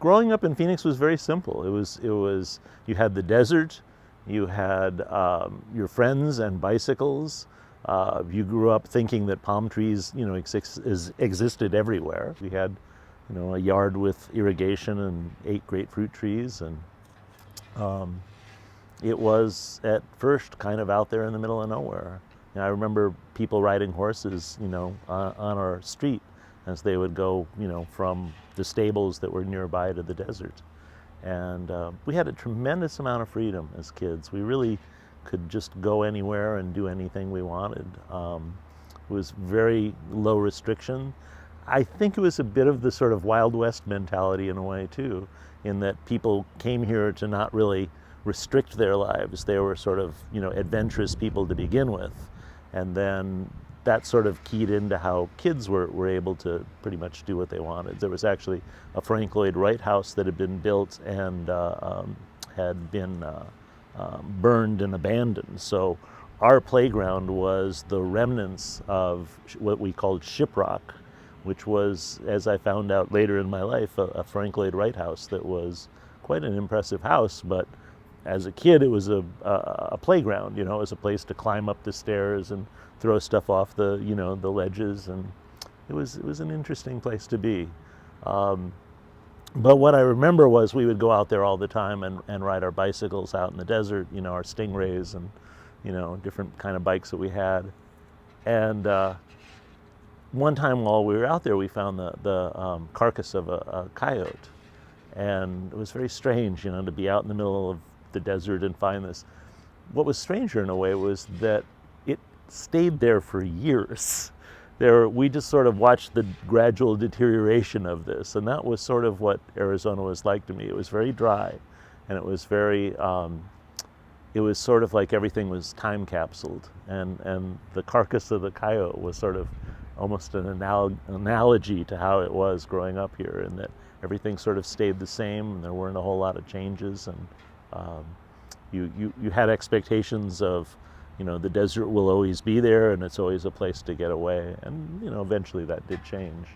growing up in Phoenix was very simple. It was you had the desert, you had your friends and bicycles. You grew up thinking that palm trees, existed everywhere. We had, a yard with irrigation and 8 grapefruit trees, and it was at first kind of out there in the middle of nowhere. I remember people riding horses, on our street as they would go, from the stables that were nearby to the desert. And we had a tremendous amount of freedom as kids. We really could just go anywhere and do anything we wanted. It was very low restriction. I think it was a bit of the sort of Wild West mentality in a way too, in that people came here to not really restrict their lives. They were sort of, adventurous people to begin with. And then that sort of keyed into how kids were able to pretty much do what they wanted. There was actually a Frank Lloyd Wright house that had been built and had been burned and abandoned. So our playground was the remnants of what we called shiprock, which was, as I found out later in my life, a Frank Lloyd Wright house that was quite an impressive house. But as a kid, it was a playground. It was a place to climb up the stairs and throw stuff off the the ledges, and it was an interesting place to be. But what I remember was we would go out there all the time and ride our bicycles out in the desert, our Stingrays and different kind of bikes that we had. And one time while we were out there, we found the carcass of a coyote, and it was very strange, to be out in the middle of the desert and find this. What was stranger in a way was that it stayed there for years. We just sort of watched the gradual deterioration of this, and that was sort of what Arizona was like to me. It was very dry, and it was very, it was sort of like everything was time capsuled, and the carcass of the coyote was sort of almost an analogy to how it was growing up here, in that everything sort of stayed the same, and there weren't a whole lot of changes, and you had expectations of, the desert will always be there and it's always a place to get away, and eventually that did change.